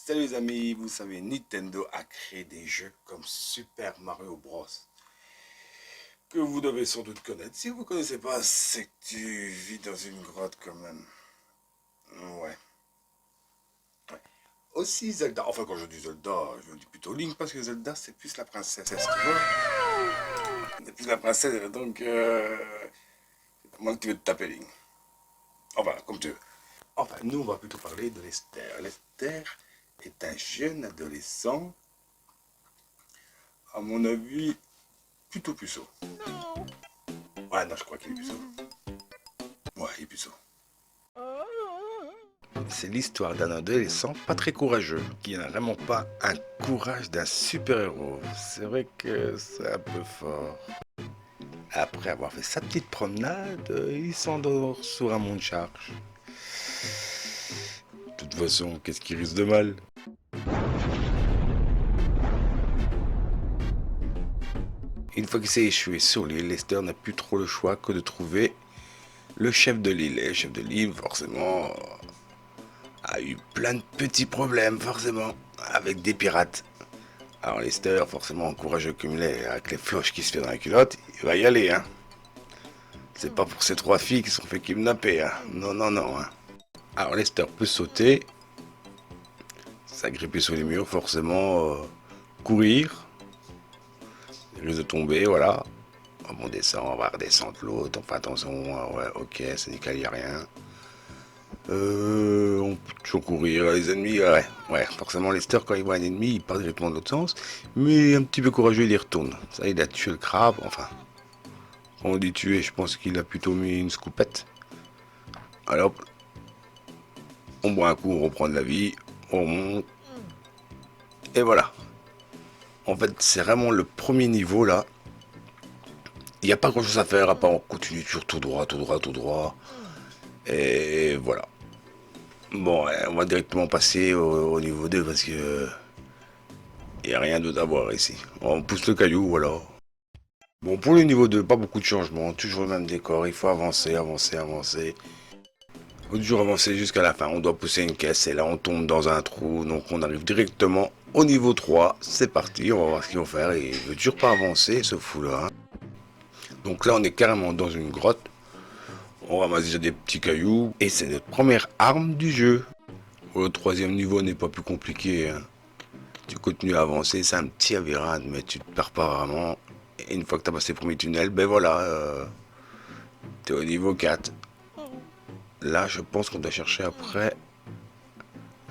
Salut les amis, vous savez, Nintendo a créé des jeux comme Super Mario Bros. Que vous devez sans doute connaître. Si vous ne connaissez pas, c'est que tu vis dans une grotte quand même. Ouais. Aussi Zelda, enfin quand je dis Zelda, je dis plutôt Link parce que Zelda c'est plus la princesse, tu vois. C'est plus la princesse, donc comment tu veux te taper Link. Enfin, comme tu veux. Enfin, nous on va plutôt parler de Lester. Lester est un jeune adolescent, à mon avis, plutôt puceau. Ouais, non, je crois qu'il est puceau. Ouais, il est puceau. C'est l'histoire d'un adolescent pas très courageux, qui n'a vraiment pas un courage d'un super-héros. C'est vrai que c'est un peu fort. Après avoir fait sa petite promenade, il s'endort sur un mont de charge. De toute façon, qu'est-ce qui risque de mal? Une fois qu'il s'est échoué sur l'île, Lester n'a plus trop le choix que de trouver le chef de l'île. Et le chef de l'île, forcément, a eu plein de petits problèmes, forcément, avec des pirates. Alors Lester, forcément courageux comme il est, avec les floches qui se fait dans la culotte, il va y aller, hein. C'est pas pour ces trois filles qui se sont fait kidnapper, hein. Non, non, non, hein. Alors Lester peut sauter, s'agripper sur les murs, forcément, courir, il risque de tomber, voilà. On descend, on va redescendre l'autre, on fait attention, ouais, ok, c'est nickel, y a rien. On peut toujours courir, les ennemis, ouais, forcément Lester quand il voit un ennemi, il part directement de l'autre sens, mais un petit peu courageux, il y retourne. Ça, il a tué le crabe, enfin, quand on dit tuer, je pense qu'il a plutôt mis une scoopette. Alors, on boit un coup, on reprend de la vie, on remonte, et voilà. En fait, c'est vraiment le premier niveau là. Il n'y a pas grand chose à faire, à part on continue toujours tout droit, tout droit, tout droit. Et voilà. Bon, on va directement passer au niveau 2 parce que il n'y a rien d'autre à voir ici. On pousse le caillou, voilà. Bon, pour le niveau 2, pas beaucoup de changements, toujours le même décor, il faut avancer, avancer, avancer. Il faut toujours avancer jusqu'à la fin, on doit pousser une caisse et là on tombe dans un trou, donc on arrive directement au niveau 3. C'est parti, on va voir ce qu'ils vont faire et il veut toujours pas avancer ce fou là. Hein. Donc là on est carrément dans une grotte, on ramasse déjà des petits cailloux et c'est notre première arme du jeu. Le troisième niveau n'est pas plus compliqué. Hein. Tu continues à avancer, c'est un petit labyrinthe, mais tu te perds pas vraiment. Et une fois que tu as passé le premier tunnel, ben voilà, tu es au niveau 4. Là, je pense qu'on doit chercher après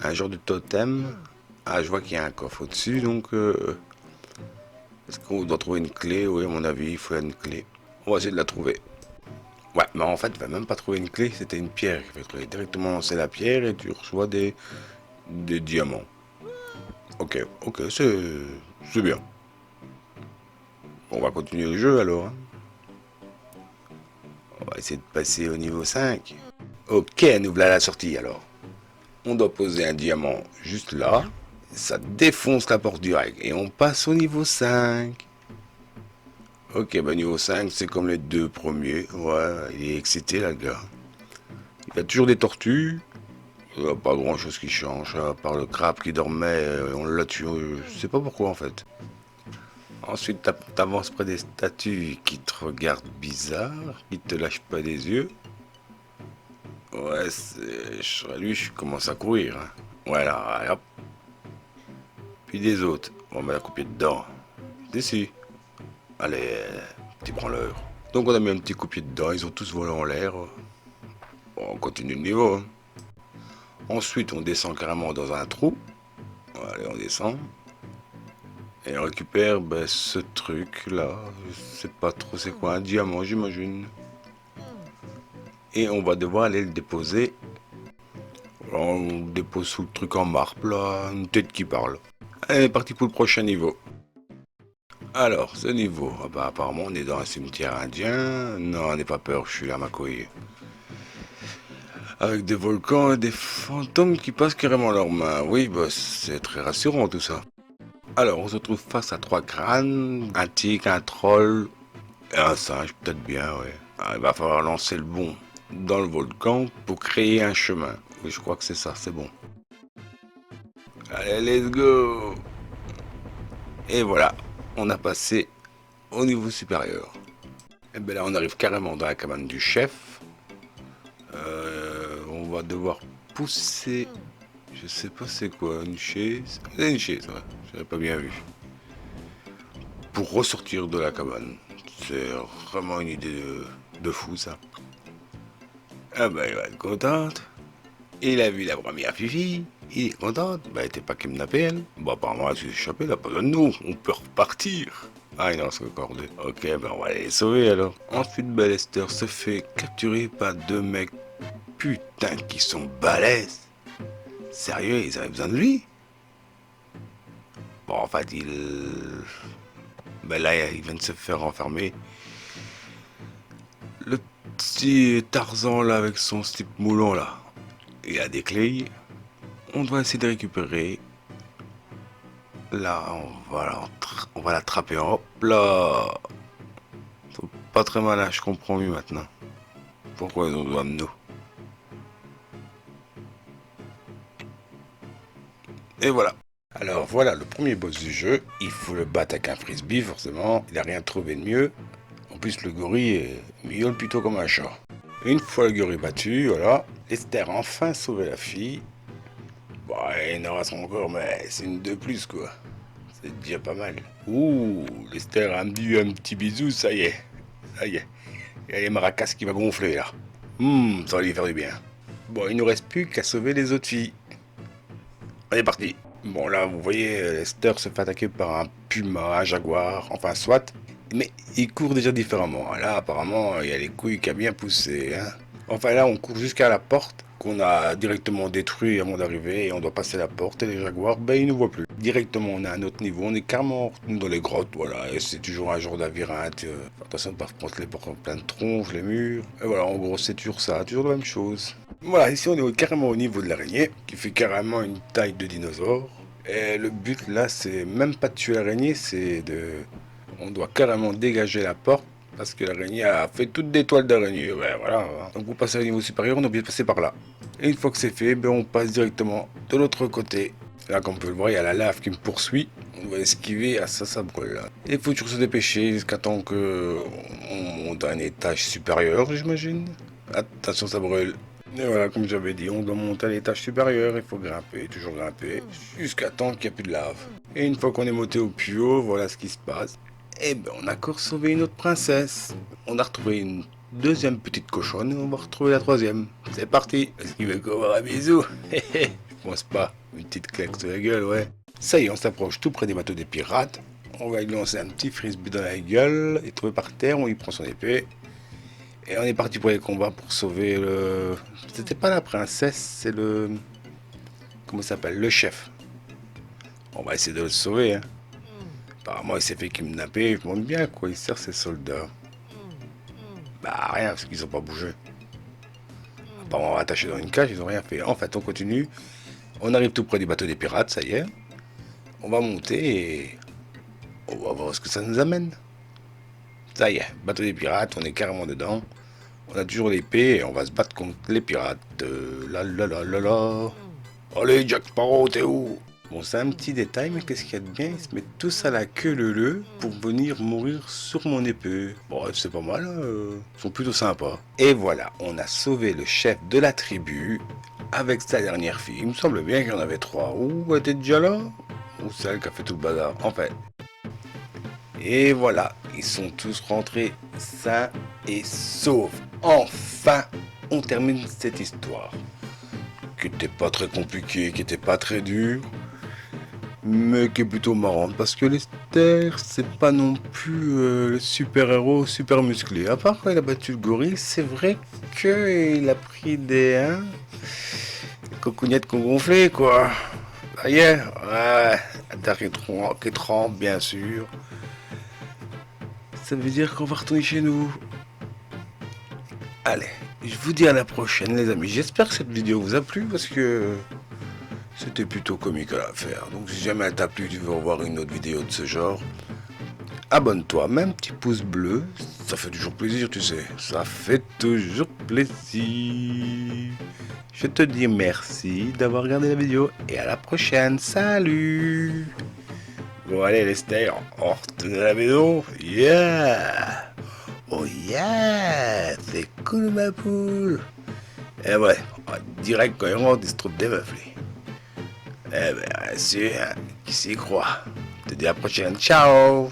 un genre de totem. Ah, je vois qu'il y a un coffre au-dessus, donc est-ce qu'on doit trouver une clé? Oui, à mon avis, il faut une clé. On va essayer de la trouver. Ouais, mais en fait, tu vas même pas trouver une clé, c'était une pierre. Il faut directement lancer la pierre et tu reçois des diamants. Ok, ok, c'est bien. On va continuer le jeu alors. Hein. On va essayer de passer au niveau 5. Ok, nous voilà à la sortie alors. On doit poser un diamant juste là. Ça défonce la porte direct. Et on passe au niveau 5. Ok, bah niveau 5, c'est comme les deux premiers. Ouais, il est excité là, le gars. Il y a toujours des tortues. Il n'y a pas grand chose qui change. À part le crabe qui dormait, on l'a tué. Je sais pas pourquoi en fait. Ensuite, t'avances près des statues qui te regardent bizarre, qui te lâchent pas des yeux. Ouais, lui, je commence à courir. Hein. Voilà, hop. Puis des autres. On met la copier dedans. Dessus. Allez, petit branleur. Donc on a mis un petit coup de pied dedans, ils ont tous volé en l'air. Bon, on continue le niveau. Hein. Ensuite, on descend carrément dans un trou. Allez, on descend. Et on récupère ce truc là. Je sais pas trop c'est quoi, un diamant j'imagine. Et on va devoir aller le déposer. On le dépose sous le truc en marbre là, une tête qui parle. Allez, parti pour le prochain niveau. Alors, ce niveau, ah bah, apparemment on est dans un cimetière indien. Non, n'aie pas peur, je suis là ma couille. Avec des volcans et des fantômes qui passent carrément leurs mains. Oui, bah, c'est très rassurant tout ça. Alors, on se trouve face à trois crânes, un tigre, un troll et un singe, peut-être bien, ouais. Ah, il va falloir lancer le bon dans le volcan pour créer un chemin. Oui, je crois que c'est ça, c'est bon. Allez, let's go. Et voilà, on a passé au niveau supérieur. Et bien là, on arrive carrément dans la cabane du chef. On va devoir pousser. Je sais pas c'est quoi, une chaise. C'est une chaise, ouais. J'avais pas bien vu. Pour ressortir de la cabane. C'est vraiment une idée de fou ça. Ah bah il va être contente. Il a vu la première fifi. Il est contente. Bah elle était pas kidnappée elle. Bon apparemment elle s'est échappée, elle a pas besoin de nous. On peut repartir. Ah non, c'est encore deux. Ok, ben on va les sauver alors. Ensuite, Ballester se fait capturer par deux mecs putain qui sont balèzes. Sérieux, ils avaient besoin de lui? Bon, en fait, ben là, il vient de se faire enfermer. Le petit Tarzan là avec son slip moulant là, il a des clés. On doit essayer de récupérer. Là, on va l'attraper. Hop là. Pas très malin, je comprends mieux maintenant. Pourquoi ils ont besoin de nous? Et voilà. Alors voilà le premier boss du jeu. Il faut le battre avec un frisbee forcément. Il n'a rien trouvé de mieux. En plus le gorille miaule plutôt comme un chat. Une fois le gorille battu, voilà. Lester a enfin sauvé la fille. Bon, il en reste encore, mais c'est une de plus quoi. C'est déjà pas mal. Ouh, Lester a dit un petit bisou, ça y est. Ça y est. Il y a les maracas qui va gonfler là. Ça va lui faire du bien. Bon, il ne nous reste plus qu'à sauver les autres filles. On est parti. Bon là, vous voyez, Lester se fait attaquer par un puma, un jaguar, enfin soit. Mais il court déjà différemment. Là, apparemment, il y a les couilles qui a bien poussé. Hein. Enfin là, on court jusqu'à la porte qu'on a directement détruit avant d'arriver. Et on doit passer la porte et les jaguars, ben ils ne voient plus. Directement, on est à un autre niveau. On est carrément dans les grottes, voilà. Et c'est toujours un genre labyrinthe. Attention de ne pas prendre les portes plein de tronches, les murs. Et voilà, en gros, c'est toujours ça, toujours la même chose. Voilà, ici on est carrément au niveau de l'araignée, qui fait carrément une taille de dinosaure. Et le but là, c'est même pas de tuer l'araignée, c'est de... On doit carrément dégager la porte, parce que l'araignée a fait toutes des toiles d'araignée. Ouais, voilà. Donc pour passer au niveau supérieur, on est obligé de passer par là. Et une fois que c'est fait, ben, on passe directement de l'autre côté. Là, comme on peut le voir, il y a la lave qui me poursuit. On va esquiver, à ça brûle là. Il faut toujours se dépêcher jusqu'à temps que on monte à un étage supérieur, j'imagine. Attention, ça brûle. Et voilà, comme j'avais dit, on doit monter à l'étage supérieur, il faut grimper, toujours grimper, jusqu'à temps qu'il n'y a plus de lave. Et une fois qu'on est monté au plus haut, voilà ce qui se passe. Et ben on a encore sauvé une autre princesse. On a retrouvé une deuxième petite cochonne et on va retrouver la troisième. C'est parti. Est-ce qu'il veut qu'on va un bisou? Je pense pas. Une petite claque sur la gueule, ouais. Ça y est, on s'approche tout près des bateaux des pirates. On va lui lancer un petit frisbee dans la gueule. Il trouvé par terre, on lui prend son épée. Et on est parti pour les combats pour sauver le... C'était pas la princesse, c'est le... Comment ça s'appelle? Le chef. On va essayer de le sauver, hein. Apparemment, il s'est fait kidnapper. Je me demande bien à quoi il sert ces soldats. Bah, rien, parce qu'ils ont pas bougé. Apparemment, attachés dans une cage, ils ont rien fait. En fait, on continue. On arrive tout près du bateau des pirates, ça y est. On va monter et... On va voir ce que ça nous amène. Ça y est, bateau des pirates, on est carrément dedans. On a toujours l'épée et on va se battre contre les pirates. La la la la la. Allez, Jack Sparrow, t'es où? Bon, c'est un petit détail, mais qu'est-ce qu'il y a de bien? Ils se mettent tous à la queue leu pour venir mourir sur mon épée. Bon, c'est pas mal, hein, ils sont plutôt sympas. Et voilà, on a sauvé le chef de la tribu avec sa dernière fille. Il me semble bien qu'il y en avait trois. Ou elle était déjà là? Ou celle qui a fait tout le bazar? En fait. Et voilà, ils sont tous rentrés sains et saufs. Enfin, on termine cette histoire. Qui n'était pas très compliquée, qui n'était pas très dure, mais qui est plutôt marrante. Parce que Lester, c'est pas non plus le super-héros super musclé. À part quand il a battu le gorille, c'est vrai qu'il a pris des cocognettes qu'on gonflait, quoi. Ça y est, ouais, qui trempe, bien sûr. Ça veut dire qu'on va retourner chez nous. Allez, je vous dis à la prochaine les amis. J'espère que cette vidéo vous a plu parce que c'était plutôt comique à faire. Donc si jamais elle t'a plu, tu veux revoir une autre vidéo de ce genre, abonne-toi, mets un petit pouce bleu. Ça fait toujours plaisir, tu sais. Ça fait toujours plaisir. Je te dis merci d'avoir regardé la vidéo et à la prochaine. Salut. Bon allez Lester, on retourne à la maison. Yeah. Oh yeah. C'est cool ma poule. Eh ouais, direct quand il rentre, il se trouve des meufs lui. Eh ben, bien sûr, qui s'y croit. Je te dis à la prochaine. Ciao.